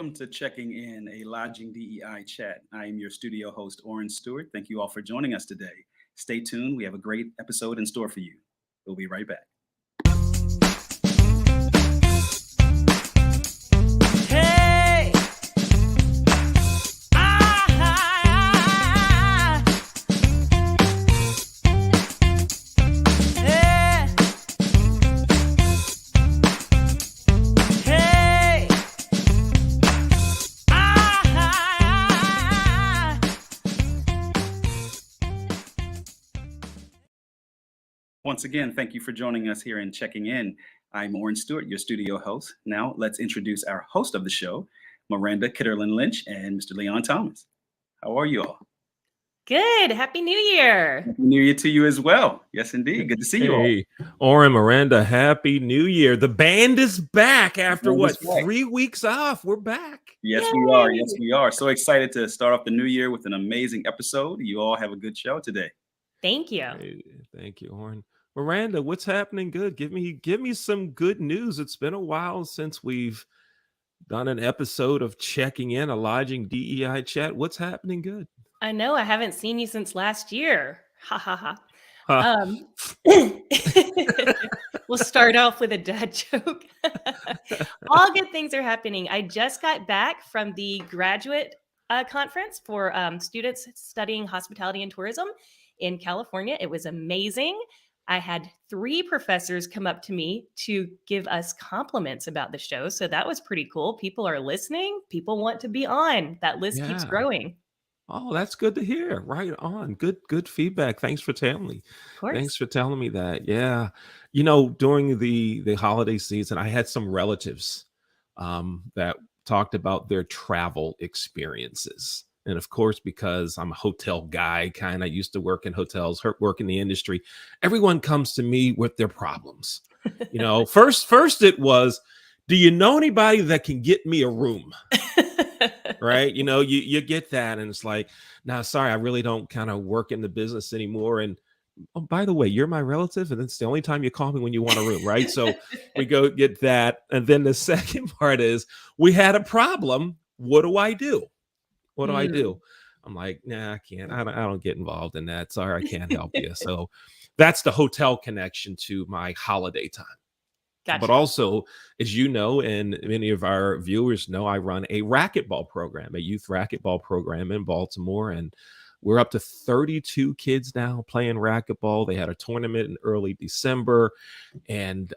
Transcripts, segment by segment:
Welcome to Checking In, a lodging DEI chat. I am your studio host, Oren Stewart. Thank you all for joining us today. Stay tuned. We have a great episode in store for you. We'll be right back. Hey! Once again, thank you for joining us here in Checking In. I'm Oren Stewart, your studio host. Now let's introduce our host of the show, Miranda Kitterlin-Lynch and Mr. Leon Thomas. How are you all? Good. Happy New Year. Happy New Year to you as well. Yes, indeed. Good to see you all. Hey, Oren, Miranda, Happy New Year. The band is back after 3 weeks off. We're back. Yes, Yay! we are. Yes, we are. So excited to start off the new year with an amazing episode. You all have a good show today. Thank you. Hey, thank you, Oren. Miranda, what's happening good? Give me some good news. It's been a while since we've done an episode of Checking In, a lodging DEI chat. What's happening good? I know I haven't seen you since last year. Ha ha ha. We'll start off with a dad joke. All good things are happening. I just got back from the graduate conference for students studying hospitality and tourism in California. It was amazing. I had 3 professors come up to me to give us compliments about the show. So that was pretty cool. People are listening. People want to be on. That list keeps growing. Oh, that's good to hear. Right on. Good feedback. Thanks for telling me. Of course. Thanks for telling me that. Yeah. You know, during the holiday season, I had some relatives that talked about their travel experiences. And of course, because I'm a hotel guy, kind of used to work in hotels, work in the industry, everyone comes to me with their problems. You know, first it was, do you know anybody that can get me a room? Right? You know, you get that. And it's like, nah, sorry, I really don't kind of work in the business anymore. And oh, by the way, you're my relative. And it's the only time you call me when you want a room. Right. So we go get that. And then the second part is, we had a problem. What do I do? What do I do? I'm like, nah, I can't. I don't get involved in that. Sorry, I can't help you. So that's the hotel connection to my holiday time. Gotcha. But also, as you know, and many of our viewers know, I run a racquetball program, a youth racquetball program in Baltimore. And we're up to 32 kids now playing racquetball. They had a tournament in early December and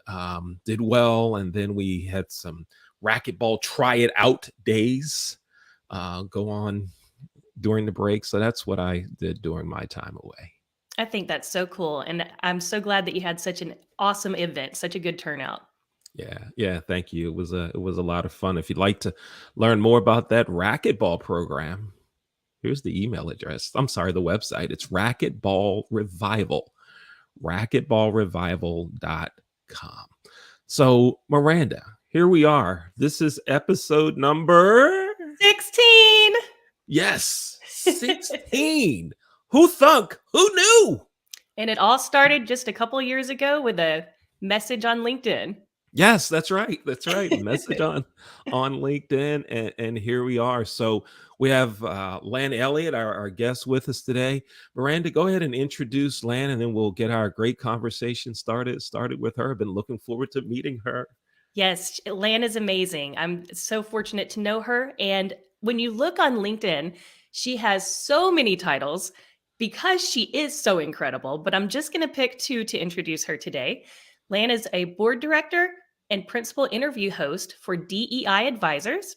did well. And then we had some racquetball try it out days go on during the break. So that's what I did during my time away. I think that's so cool. And I'm so glad that you had such an awesome event, such a good turnout. Yeah. Thank you. It was a lot of fun. If you'd like to learn more about that racquetball program, here's the email address. I'm sorry, the website. It's Racquetball Revival, racquetballrevival.com. So Miranda, here we are. This is episode number 16. Yes, 16. Who thunk? Who knew? And it all started just a couple years ago with a message on LinkedIn. Yes, that's right. That's right. Message on LinkedIn. And here we are. So we have Lan Elliott, our guest with us today. Miranda, go ahead and introduce Lan, and then we'll get our great conversation started with her. I've been looking forward to meeting her. Yes, Lan is amazing. I'm so fortunate to know her. And when you look on LinkedIn, she has so many titles because she is so incredible. But I'm just going to pick 2 to introduce her today. Lan is a board director and principal interview host for DEI Advisors.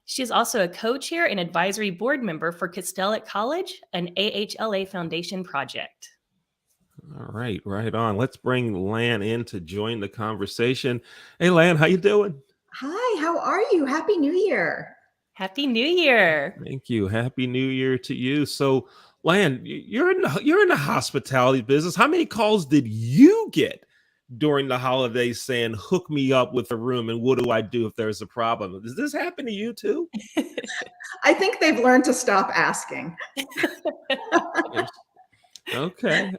She is also a co-chair and advisory board member for Castellet College, an AHLA Foundation project. All right, right on. Let's bring Lan in to join the conversation. Hey, Lan, how you doing? Hi, how are you? Happy New Year. Happy New Year. Thank you. Happy New Year to you. So, Lan, you're in the hospitality business. How many calls did you get during the holidays saying, hook me up with a room, and what do I do if there's a problem? Does this happen to you too? I think they've learned to stop asking. Okay.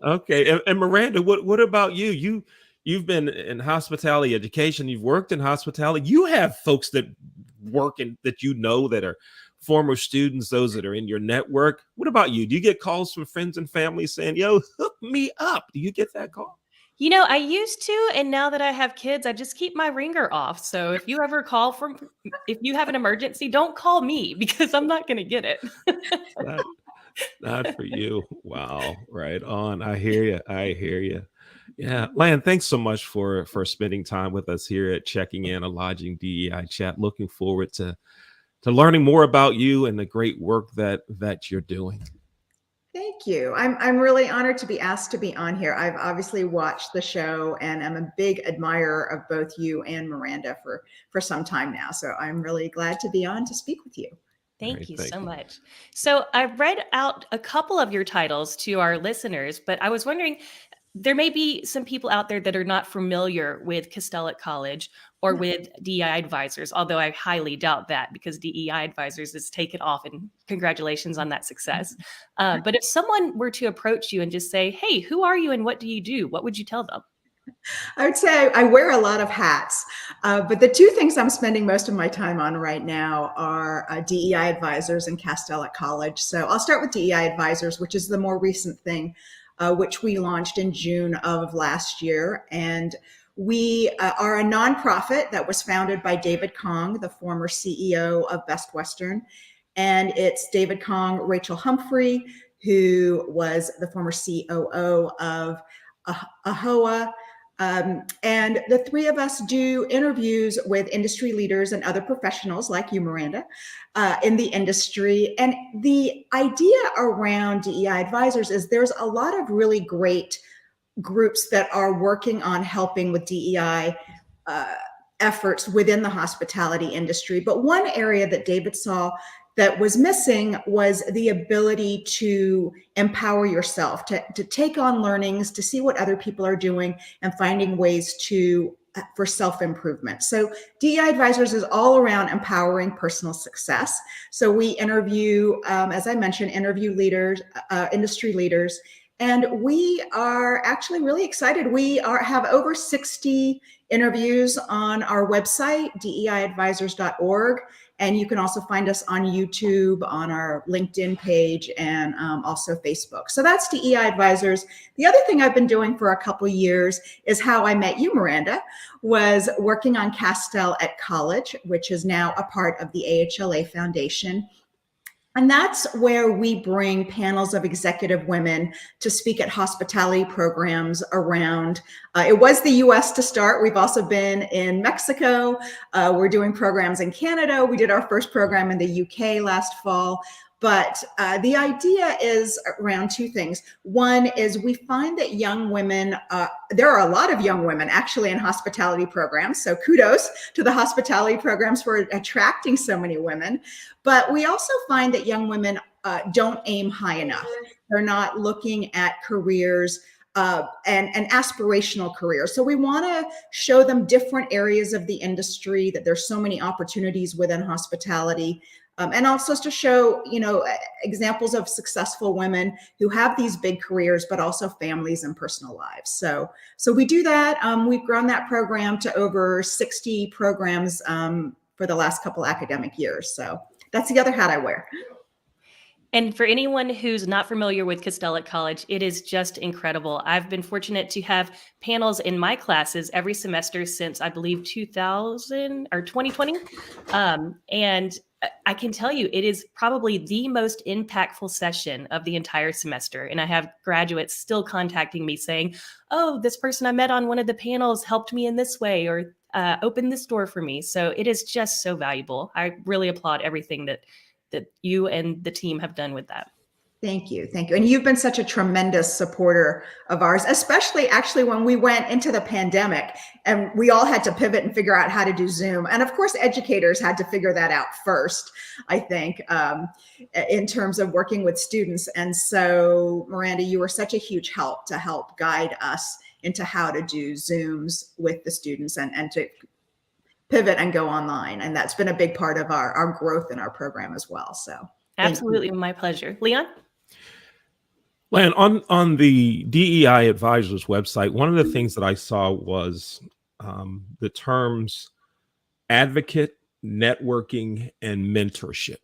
And Miranda, what about you? You've been in hospitality education. You've worked in hospitality. You have folks that working that that are former students, those that are in your network? What about you? Do you get calls from friends and family saying, yo, hook me up? Do you get that call? I used to, and now that I have kids, I just keep my ringer off. So if you ever if you have an emergency, don't call me because I'm not going to get it. Not for you. Wow. Right on. I hear you. I hear you. Yeah. Lan, thanks so much for spending time with us here at Checking In, a Lodging DEI chat. Looking forward to learning more about you and the great work that you're doing. Thank you. I'm really honored to be asked to be on here. I've obviously watched the show and I'm a big admirer of both you and Miranda for some time now. So I'm really glad to be on to speak with you. Thank you so much. So I read out a couple of your titles to our listeners, but I was wondering, there may be some people out there that are not familiar with Castell College or with DEI Advisors, although I highly doubt that because DEI Advisors has taken off, and congratulations on that success. But if someone were to approach you and just say, hey, who are you and what do you do? What would you tell them? I would say I wear a lot of hats, but the two things I'm spending most of my time on right now are DEI Advisors and Castell College. So I'll start with DEI Advisors, which is the more recent thing, which we launched in June of last year. And we are a nonprofit that was founded by David Kong, the former CEO of Best Western. And it's David Kong, Rachel Humphrey, who was the former COO of AHOA. And the three of us do interviews with industry leaders and other professionals like you, Miranda, in the industry. And the idea around DEI Advisors is there's a lot of really great groups that are working on helping with DEI efforts within the hospitality industry. But one area that David saw that was missing was the ability to empower yourself, to take on learnings, to see what other people are doing and finding ways for self-improvement. So DEI Advisors is all around empowering personal success. So we interview, as I mentioned, leaders, industry leaders, and we are actually really excited. We have over 60 interviews on our website, deiadvisors.org. And you can also find us on YouTube, on our LinkedIn page, and also Facebook. So that's DEI Advisors. The other thing I've been doing for a couple years is how I met you, Miranda, was working on Castell College, which is now a part of the AHLA Foundation. And that's where we bring panels of executive women to speak at hospitality programs around. It was the US to start. We've also been in Mexico. We're doing programs in Canada. We did our first program in the UK last fall. But the idea is around two things. One is we find that young women, there are a lot of young women actually in hospitality programs. So kudos to the hospitality programs for attracting so many women. But we also find that young women don't aim high enough. They're not looking at careers and aspirational careers. So we want to show them different areas of the industry, that there's so many opportunities within hospitality. And also to show, examples of successful women who have these big careers, but also families and personal lives. So we do that. We've grown that program to over 60 programs for the last couple academic years. So that's the other hat I wear. And for anyone who's not familiar with Castell College, it is just incredible. I've been fortunate to have panels in my classes every semester since, I believe, 2000 or 2020. And I can tell you, it is probably the most impactful session of the entire semester. And I have graduates still contacting me saying, oh, this person I met on one of the panels helped me in this way or opened this door for me. So it is just so valuable. I really applaud everything that you and the team have done with that. Thank you. Thank you. And you've been such a tremendous supporter of ours, especially actually when we went into the pandemic and we all had to pivot and figure out how to do Zoom. And of course, educators had to figure that out first, I think, in terms of working with students. And so, Miranda, you were such a huge help to help guide us into how to do Zooms with the students and to pivot and go online. And that's been a big part of our growth in our program as well. So absolutely, my pleasure. Leon? Lan, on the DEI Advisors website, one of the things that I saw was the terms advocate, networking and mentorship.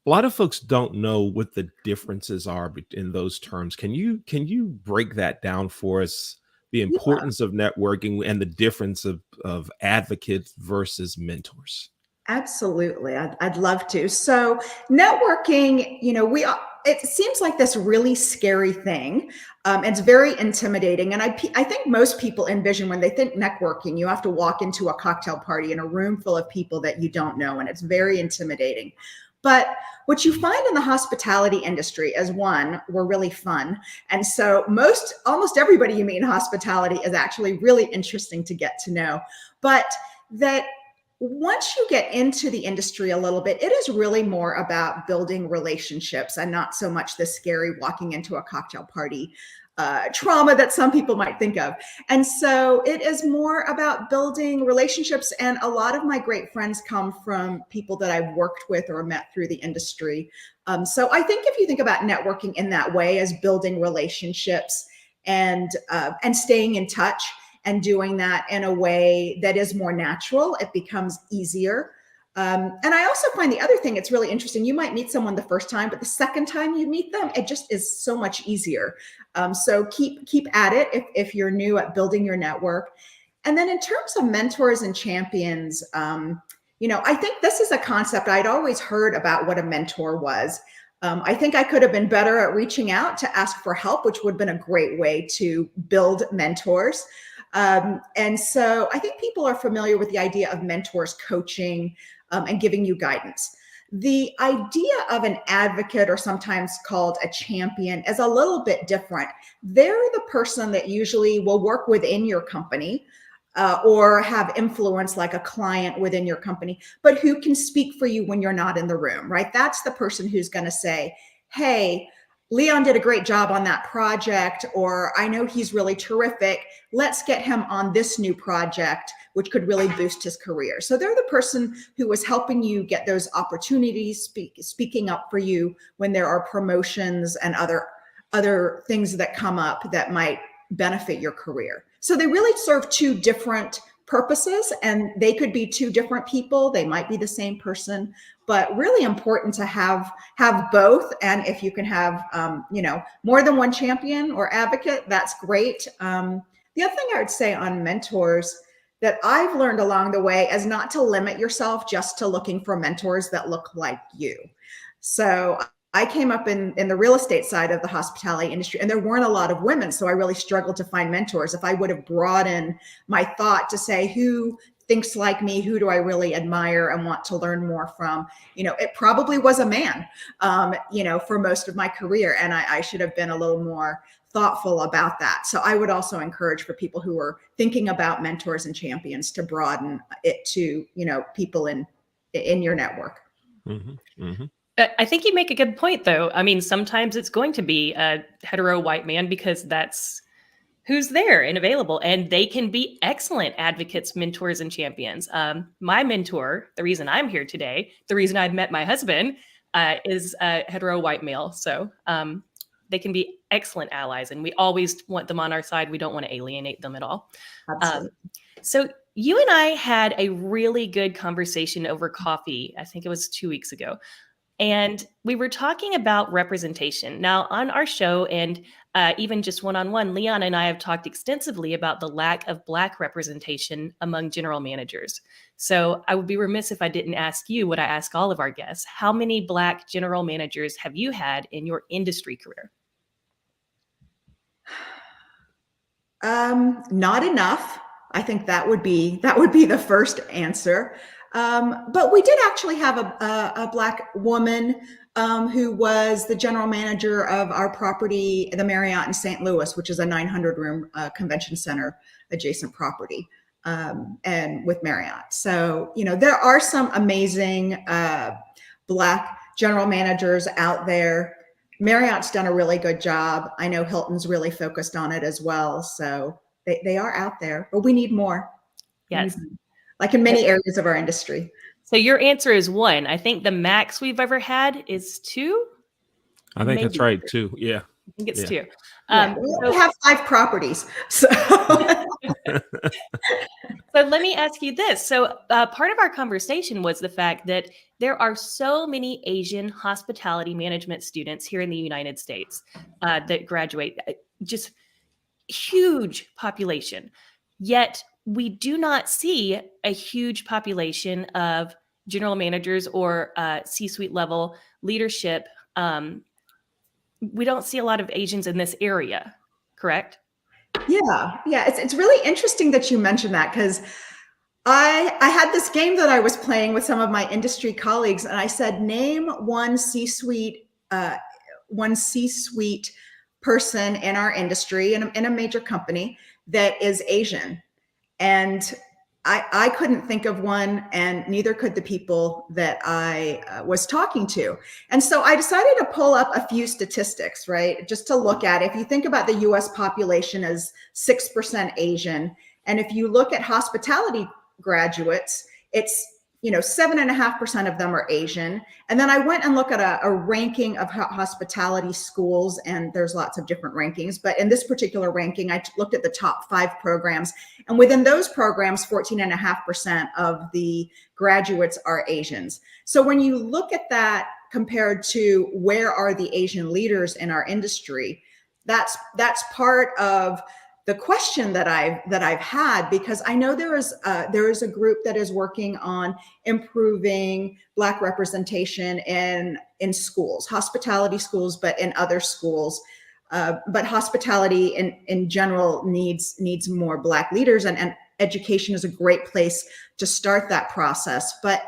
A lot of folks don't know what the differences are in those terms. Can you break that down for us? The importance of networking and the difference of advocates versus mentors. Absolutely. I'd love to. So networking, it seems like this really scary thing. It's very intimidating. And I think most people envision when they think networking, you have to walk into a cocktail party in a room full of people that you don't know. And it's very intimidating. But what you find in the hospitality industry is, one, we're really fun. And so almost everybody you meet in hospitality is actually really interesting to get to know. But that once you get into the industry a little bit, it is really more about building relationships and not so much the scary walking into a cocktail party trauma that some people might think of. And so it is more about building relationships. And a lot of my great friends come from people that I've worked with or met through the industry. So I think if you think about networking in that way as building relationships and staying in touch and doing that in a way that is more natural, it becomes easier. And I also find the other thing, it's really interesting. You might meet someone the first time, but the second time you meet them, it just is so much easier. So keep at it if you're new at building your network. And then in terms of mentors and champions, I think this is a concept I'd always heard about what a mentor was. I think I could have been better at reaching out to ask for help, which would have been a great way to build mentors. And so I think people are familiar with the idea of mentors coaching and giving you guidance. The idea of an advocate, or sometimes called a champion, is a little bit different. They're the person that usually will work within your company or have influence like a client within your company, but who can speak for you when you're not in the room, right? That's the person who's going to say, hey, Leon did a great job on that project, or I know he's really terrific. Let's get him on this new project, which could really boost his career. So they're the person who was helping you get those opportunities, speaking up for you when there are promotions and other things that come up that might benefit your career. So they really serve two different purposes, and they could be two different people. They might be the same person, but really important to have both. And if you can have, more than one champion or advocate, that's great. The other thing I would say on mentors that I've learned along the way is not to limit yourself just to looking for mentors that look like you. So I came up in the real estate side of the hospitality industry, and there weren't a lot of women. So I really struggled to find mentors. If I would have broadened my thought to say, who thinks like me, who do I really admire and want to learn more from? It probably was a man, for most of my career. And I should have been a little more thoughtful about that. So I would also encourage for people who are thinking about mentors and champions to broaden it to, people in your network. Mm-hmm, mm-hmm. I think you make a good point, though. I mean, sometimes it's going to be a hetero white man because that's who's there and available, and they can be excellent advocates, mentors, and champions. My mentor, the reason I'm here today, the reason I've met my husband, is a hetero white male. So they can be excellent allies, and we always want them on our side. We don't want to alienate them at all. Absolutely. So you and I had a really good conversation over coffee. I think it was 2 weeks ago. And we were talking about representation. Now, on our show, and even just one-on-one, Leon and I have talked extensively about the lack of Black representation among general managers. So I would be remiss if I didn't ask you what I ask all of our guests. How many Black general managers have you had in your industry career? Not enough. I think that would be the first answer. But we did actually have a Black woman who was the general manager of our property, the Marriott in St. Louis, which is a 900-room convention center adjacent property, and with Marriott. So, there are some amazing Black general managers out there. Marriott's done a really good job. I know Hilton's really focused on it as well. So they are out there, but we need more. Yes. Like in many areas of our industry. So your answer is 1. I think the max we've ever had is 2. I think that's right, 2. Yeah. I think it's Yeah. 2. Yeah, we only have 5 properties. So So let me ask you this. So part of our conversation was the fact that there are so many Asian hospitality management students here in the United States that graduate, just huge population. Yet we do not see a huge population of general managers or C-suite level leadership. We don't see a lot of Asians in this area, correct? yeah, it's really interesting that you mentioned that, because I had this game that I was playing with some of my industry colleagues, and I said, name one C-suite person in our industry in a major company that is Asian. And I couldn't think of one, and neither could the people that I was talking to. And so I decided to pull up a few statistics, right? Just to look at, if you think about the US population as 6% Asian, and if you look at hospitality graduates, it's 7.5% of them are Asian. And then I went and looked at a ranking of hospitality schools, and there's lots of different rankings, but in this particular ranking, I looked at the top 5 programs, and within those programs, 14.5% of the graduates are Asians. So when you look at that compared to where are the Asian leaders in our industry, that's part of the question that I've had, because I know there is a group that is working on improving Black representation in schools, hospitality schools, but in other schools. But hospitality in general needs more Black leaders, and education is a great place to start that process. But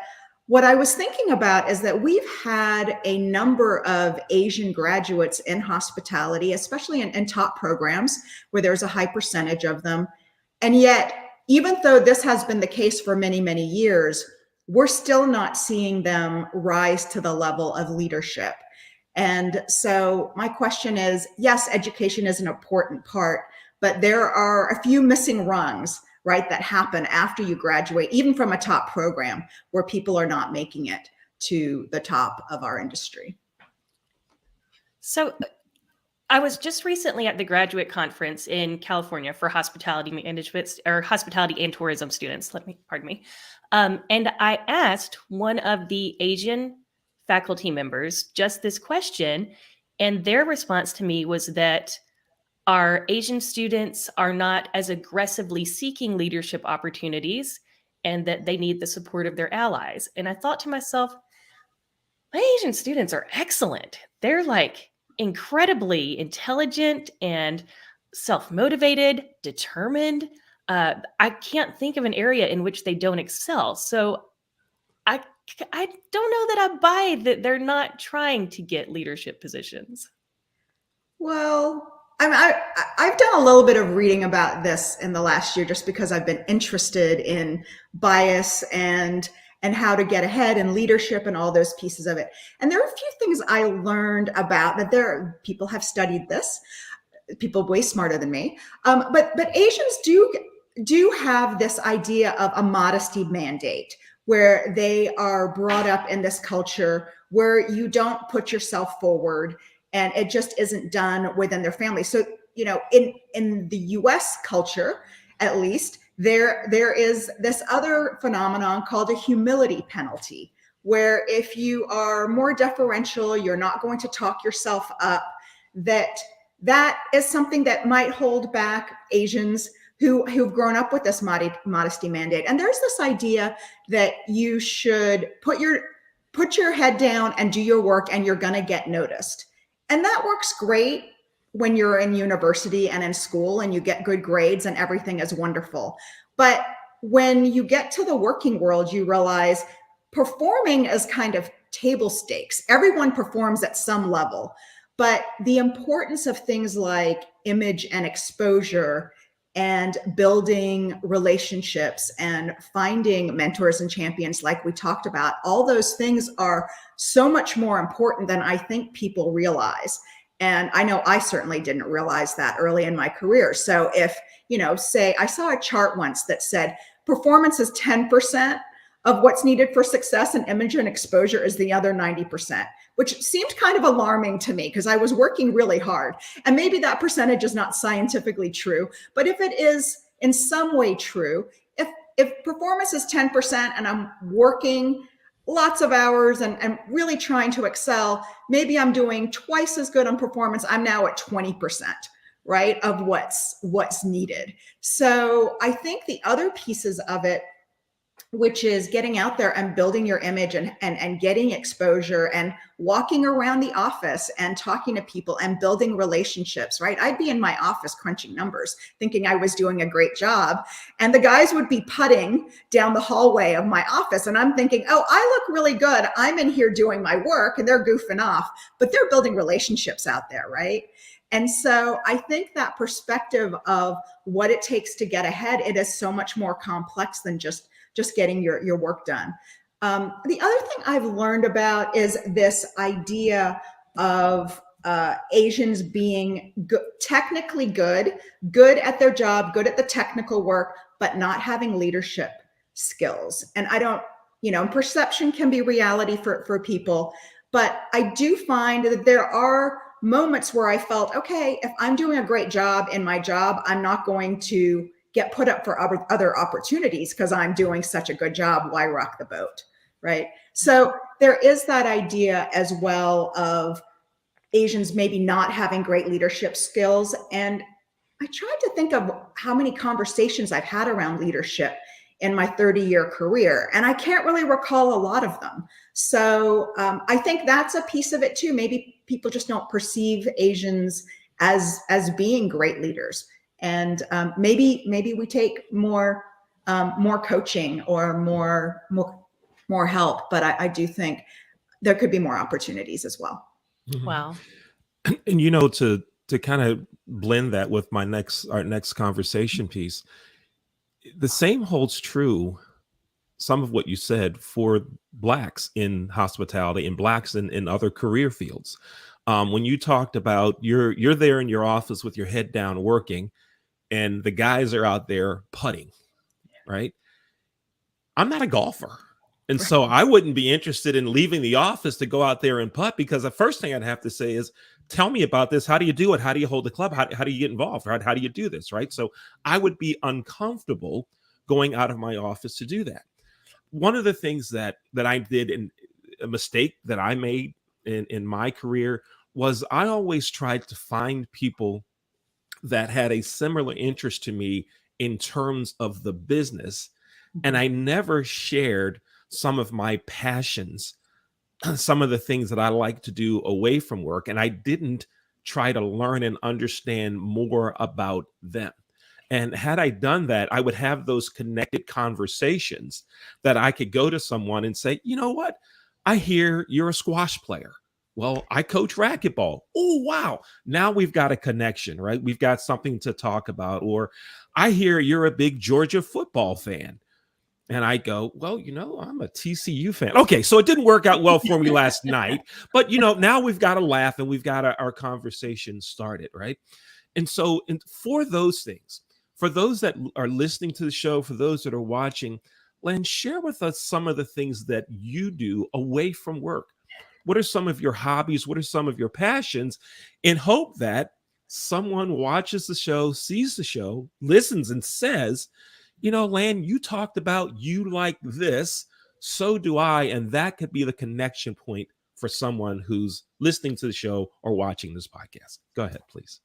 what I was thinking about is that we've had a number of Asian graduates in hospitality, especially in top programs where there's a high percentage of them. And yet, even though this has been the case for many, many years, we're still not seeing them rise to the level of leadership. And so my question is, yes, education is an important part, but there are a few missing rungs, right, that happen after you graduate, even from a top program, where people are not making it to the top of our industry. So I was just recently at the graduate conference in California for hospitality management, or hospitality and tourism students. Pardon me. And I asked one of the Asian faculty members just this question, and their response to me was that our Asian students are not as aggressively seeking leadership opportunities, and that they need the support of their allies. And I thought to myself, my Asian students are excellent. They're like incredibly intelligent and self-motivated, determined. I can't think of an area in which they don't excel. So I don't know that I buy that they're not trying to get leadership positions. Well, I've done a little bit of reading about this in the last year, just because I've been interested in bias and how to get ahead and leadership and all those pieces of it. And there are a few things I learned about that people have studied this, people way smarter than me. But Asians do have this idea of a modesty mandate, where they are brought up in this culture where you don't put yourself forward, and it just isn't done within their family. So, in the US culture, at least, there is this other phenomenon called a humility penalty, where if you are more deferential, you're not going to talk yourself up, that is something that might hold back Asians who've grown up with this modesty mandate. And there's this idea that you should put your head down and do your work, and you're gonna get noticed. And that works great when you're in university and in school and you get good grades and everything is wonderful. But when you get to the working world, you realize performing is kind of table stakes. Everyone performs at some level, but the importance of things like image and exposure and building relationships and finding mentors and champions, like we talked about, all those things are so much more important than I think people realize. And I know I certainly didn't realize that early in my career. So if, say I saw a chart once that said performance is 10% of what's needed for success, and image and exposure is the other 90%, which seemed kind of alarming to me because I was working really hard. And maybe that percentage is not scientifically true, but if it is in some way true, if performance is 10% and I'm working lots of hours and really trying to excel, maybe I'm doing twice as good on performance. I'm now at 20%, right, of what's needed. So I think the other pieces of it, which is getting out there and building your image and getting exposure and walking around the office and talking to people and building relationships, right? I'd be in my office crunching numbers, thinking I was doing a great job. And the guys would be putting down the hallway of my office. And I'm thinking, oh, I look really good. I'm in here doing my work and they're goofing off, but they're building relationships out there, right? And so I think that perspective of what it takes to get ahead, it is so much more complex than just getting your work done. The other thing I've learned about is this idea of Asians being technically good at their job, good at the technical work, but not having leadership skills. And I don't, perception can be reality for people, but I do find that there are moments where I felt, okay, if I'm doing a great job in my job, I'm not going to get put up for other opportunities because I'm doing such a good job. Why rock the boat, right? So there is that idea as well of Asians maybe not having great leadership skills. And I tried to think of how many conversations I've had around leadership in my 30-year career, and I can't really recall a lot of them. So I think that's a piece of it too. Maybe people just don't perceive Asians as being great leaders. And maybe we take more coaching or more help, but I do think there could be more opportunities as well. Mhm. Wow. And to kind of blend that with our next conversation piece, the same holds true. Some of what you said for Blacks in hospitality and Blacks in other career fields. When you talked about you're there in your office with your head down working, and the guys are out there putting, right? I'm not a golfer. And so I wouldn't be interested in leaving the office to go out there and putt, because the first thing I'd have to say is, tell me about this. How do you do it? How do you hold the club? How do you get involved? Right? How do you do this? Right? So I would be uncomfortable going out of my office to do that. One of the things that I did, and a mistake that I made in my career, was I always tried to find people that had a similar interest to me in terms of the business. And I never shared some of my passions, some of the things that I like to do away from work. And I didn't try to learn and understand more about them. And had I done that, I would have those connected conversations that I could go to someone and say, you know what? I hear you're a squash player. Well, I coach racquetball. Oh, wow. Now we've got a connection, right? We've got something to talk about. Or I hear you're a big Georgia football fan. And I go, well, I'm a TCU fan. Okay, so it didn't work out well for me last night. But, now we've got to laugh and we've got our conversation started, right? And so for those things, for those that are listening to the show, for those that are watching, Lan, share with us some of the things that you do away from work. What are some of your hobbies? What are some of your passions? In hope that someone watches the show, sees the show, listens and says, Lan, you talked about you like this, so do I. And that could be the connection point for someone who's listening to the show or watching this podcast. Go ahead, please.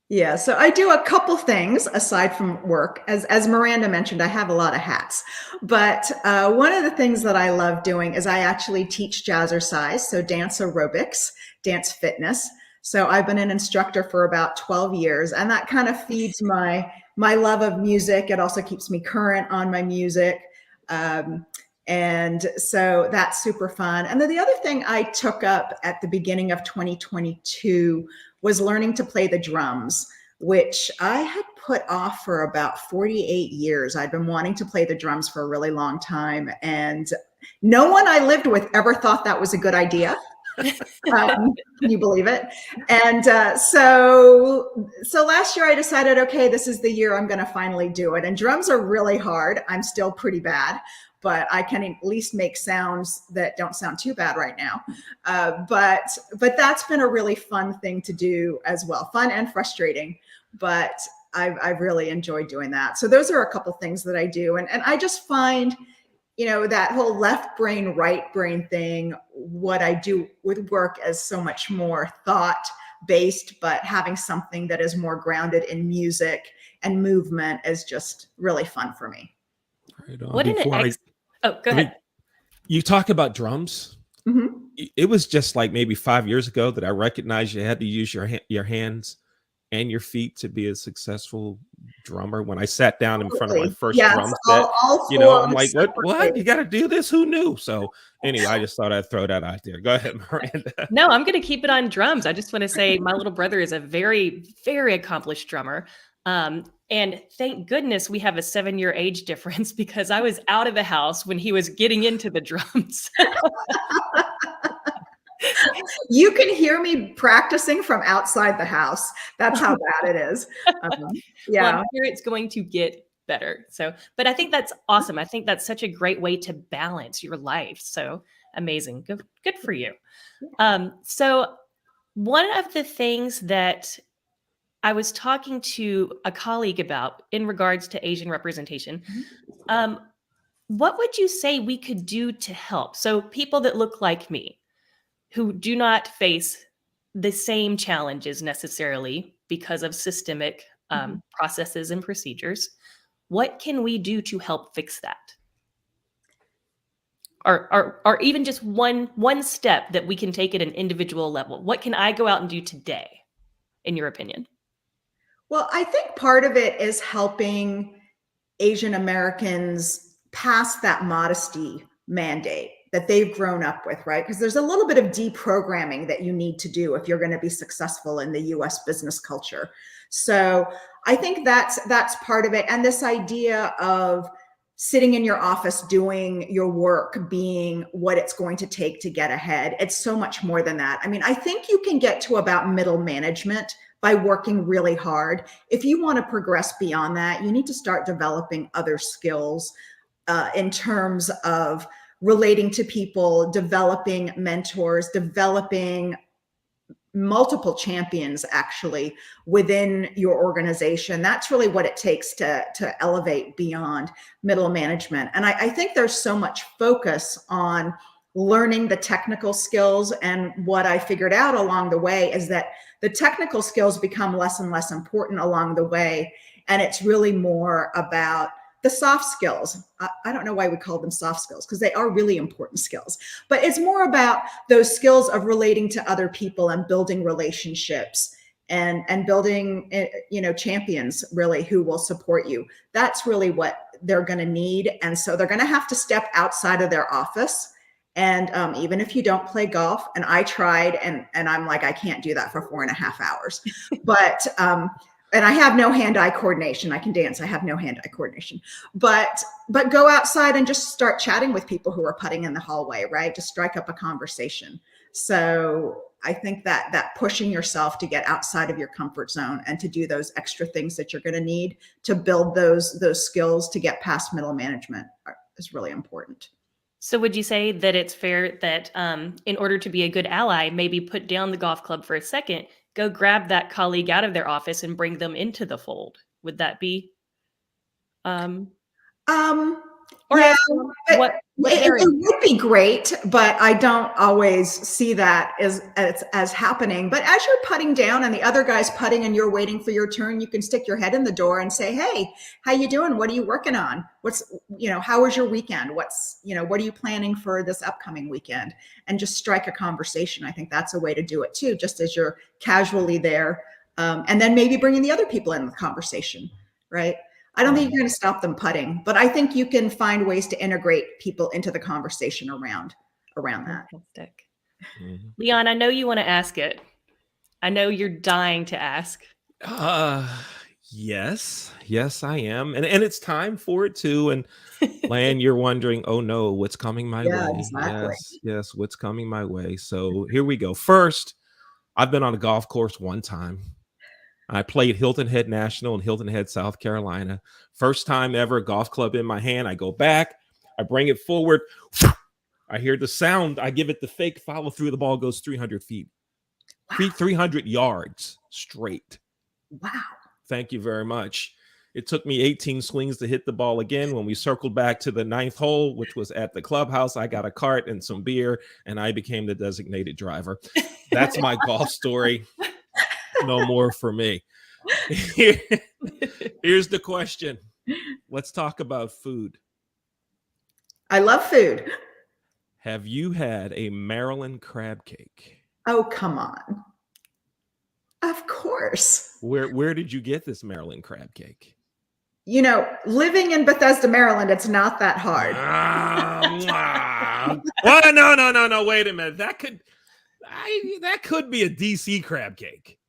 Yeah, so I do a couple things aside from work. As Miranda mentioned, I have a lot of hats. But one of the things that I love doing is I actually teach jazzercise, so dance aerobics, dance fitness. So I've been an instructor for about 12 years, and that kind of feeds my love of music. It also keeps me current on my music. And so that's super fun. And then the other thing I took up at the beginning of 2022 was learning to play the drums, which I had put off for about 48 years. I'd been wanting to play the drums for a really long time. And no one I lived with ever thought that was a good idea. Can you believe it? And so last year I decided, okay, this is the year I'm going to finally do it. And drums are really hard. I'm still pretty bad, but I can at least make sounds that don't sound too bad right now. But that's been a really fun thing to do as well, fun and frustrating. But I've really enjoyed doing that. So those are a couple things that I do, and I just find, that whole left brain, right brain thing, what I do with work is so much more thought based, but having something that is more grounded in music and movement is just really fun for me. Right on. What an Oh, go ahead. You talk about drums. Mm-hmm. It was just like maybe 5 years ago that I recognized you had to use your hands and your feet to be a successful drummer. When I sat down in front of my first drum set, I'm like, what? You got to do this? Who knew? So anyway, I just thought I'd throw that out there. Go ahead, Miranda. No, I'm going to keep it on drums. I just want to say my little brother is a very, very accomplished drummer. And thank goodness we have a 7-year age difference, because I was out of the house when he was getting into the drums. You can hear me practicing from outside the house. That's how bad it is. Yeah. Well, I'm sure it's going to get better. So, but I think that's awesome. I think that's such a great way to balance your life. So amazing. Good for you. So one of the things that I was talking to a colleague about in regards to Asian representation, what would you say we could do to help? So people that look like me, who do not face the same challenges necessarily because of systemic processes and procedures, what can we do to help fix that? Or even just one step that we can take at an individual level. What can I go out and do today, in your opinion? Well, I think part of it is helping Asian Americans pass that modesty mandate that they've grown up with, right? Because there's a little bit of deprogramming that you need to do if you're going to be successful in the US business culture. So I think that's part of it. And this idea of sitting in your office doing your work being what it's going to take to get ahead. It's so much more than that. I mean, I think you can get to about middle management by working really hard. If you want to progress beyond that, you need to start developing other skills in terms of relating to people, developing mentors, developing multiple champions actually within your organization. That's really what it takes to elevate beyond middle management. And I think there's so much focus on learning the technical skills. And what I figured out along the way is that the technical skills become less and less important along the way. And it's really more about the soft skills. I don't know why we call them soft skills, because they are really important skills, but it's more about those skills of relating to other people and building relationships and building, champions really who will support you. That's really what they're going to need. And so they're going to have to step outside of their office. And even if you don't play golf, and I tried, and I'm like, I can't do that for 4.5 hours, but, and I have no hand-eye coordination. I can dance. I have no hand-eye coordination. But go outside and just start chatting with people who are putting in the hallway, right? Just strike up a conversation. So I think that pushing yourself to get outside of your comfort zone and to do those extra things that you're going to need to build those skills to get past middle management is really important. So would you say that it's fair that in order to be a good ally, maybe put down the golf club for a second, go grab that colleague out of their office and bring them into the fold? Would that be? Or yeah, what it would be great, but I don't always see that as happening. But as you're putting down and the other guy's putting and you're waiting for your turn, you can stick your head in the door and say, "Hey, how you doing? What are you working on? How was your weekend? What are you planning for this upcoming weekend?" And just strike a conversation. I think that's a way to do it too, just as you're casually there. And then maybe bringing the other people in the conversation, right? I don't think you're going to stop them putting, but I think you can find ways to integrate people into the conversation around that. Fantastic. Mm-hmm. Leon, I know you want to ask it. I know you're dying to ask. Yes, I am. And it's time for it too. And Lan, you're wondering, oh no, what's coming my way? Exactly. Yes, what's coming my way? So here we go. First, I've been on a golf course one time. I played Hilton Head National in Hilton Head, South Carolina. First time ever, golf club in my hand. I go back, I bring it forward. I hear the sound. I give it the fake follow through. The ball goes 300 feet, Wow. 300 yards straight. Wow. Thank you very much. It took me 18 swings to hit the ball again. When we circled back to the 9th hole, which was at the clubhouse, I got a cart and some beer, and I became the designated driver. That's my golf story. No more for me. Here's the question. Let's talk about food. I love food. Have you had a Maryland crab cake? Oh, come on. Of course. Where did you get this Maryland crab cake? You know, living in Bethesda, Maryland, it's not that hard. Well, no. Wait a minute. That could be a DC crab cake.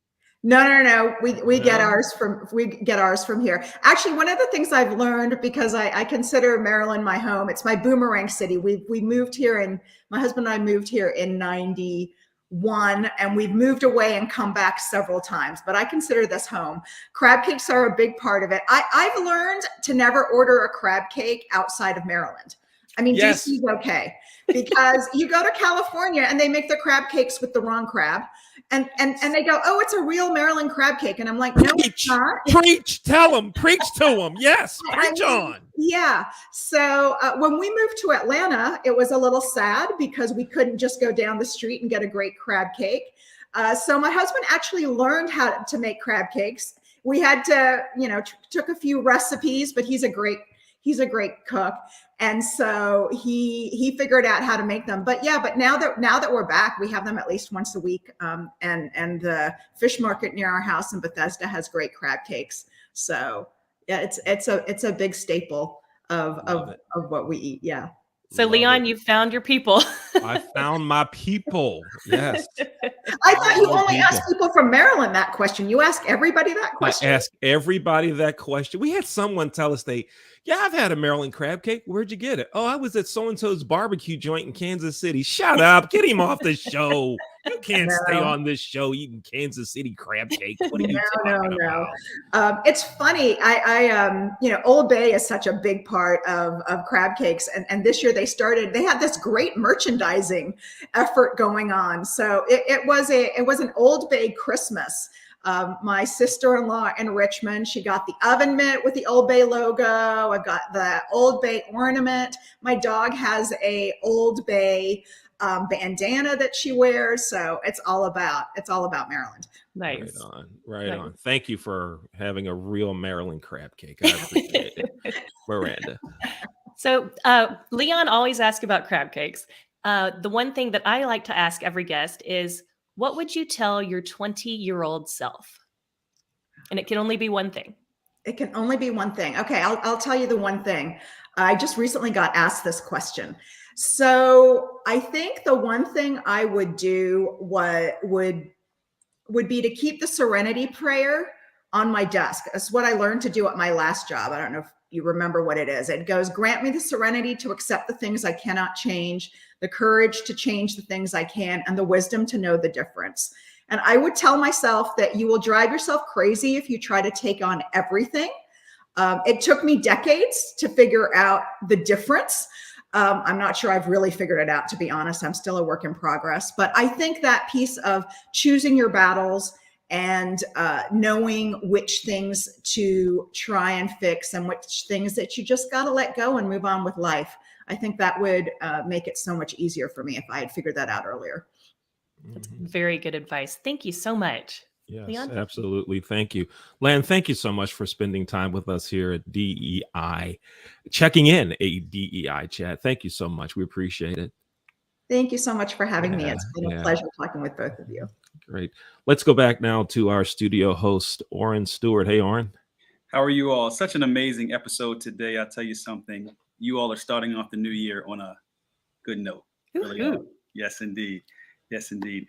No. We get ours from here. Actually, one of the things I've learned, because I consider Maryland my home, it's my boomerang city. We moved here, and my husband and I moved here in 91, and we've moved away and come back several times, but I consider this home. Crab cakes are a big part of it. I've learned to never order a crab cake outside of Maryland. I mean, Yes. DC's okay, because you go to California and they make the crab cakes with the wrong crab, and they go, oh, it's a real Maryland crab cake, and I'm like, no, it's not. Preach, tell them, preach to them. Yes, preach on. Yeah. So when we moved to Atlanta, it was a little sad because we couldn't just go down the street and get a great crab cake. So my husband actually learned how to make crab cakes. We had to, took a few recipes, but he's a great cook. And so he figured out how to make them. But now that we're back, we have them at least once a week. And the fish market near our house in Bethesda has great crab cakes. So yeah, it's a big staple of what we eat. Yeah. So Love Leon, it. you found your people. I found my people. Yes. I thought you Love only people. asked people from Maryland that question. You ask everybody that question. I ask everybody that question. We had someone tell us I've had a Maryland crab cake. Where'd you get it? Oh, I was at so-and-so's barbecue joint in Kansas City. Shut up. Get him off the show. You can't stay on this show eating Kansas City crab cake. What are you talking about? It's funny. Old Bay is such a big part of crab cakes. And this year they had this great merchandising effort going on. So it was an Old Bay Christmas. My sister-in-law in Richmond, she got the oven mitt with the Old Bay logo. I got the Old Bay ornament. My dog has a Old Bay bandana that she wears. So it's all about Maryland. Nice. Right Nice. on. Thank you for having a real Maryland crab cake. I appreciate it. Miranda. So Leon always asks about crab cakes. The one thing that I like to ask every guest is, what would you tell your 20-year-old self? And it can only be one thing. It can only be one thing. Okay, I'll tell you the one thing. I just recently got asked this question. So I think the one thing I would do would be to keep the serenity prayer on my desk. That's what I learned to do at my last job. I don't know if you remember what it is. It goes, grant me the serenity to accept the things I cannot change, the courage to change the things I can, and the wisdom to know the difference. And I would tell myself that you will drive yourself crazy if you try to take on everything. It took me decades to figure out the difference. I'm not sure I've really figured it out, to be honest. I'm still a work in progress. But I think that piece of choosing your battles and knowing which things to try and fix and which things that you just got to let go and move on with life. I think that would make it so much easier for me if I had figured that out earlier. That's very good advice. Thank you so much. Yes, Leon? absolutely. Thank you. Lan, thank you so much for spending time with us here at DEI, checking in a DEI chat. Thank you so much. We appreciate it. Thank you so much for having me. It's been a pleasure talking with both of you. Great. Let's go back now to our studio host, Oren Stewart. Hey, Oren. How are you all? Such an amazing episode today. I'll tell you something. You all are starting off the new year on a good note. Really are. Yes, indeed. Yes, indeed.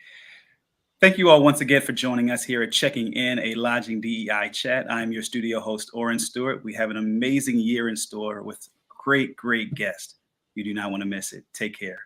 Thank you all once again for joining us here at Checking In, a Lodging DEI Chat. I'm your studio host, Oren Stewart. We have an amazing year in store with great, great guests. You do not want to miss it. Take care.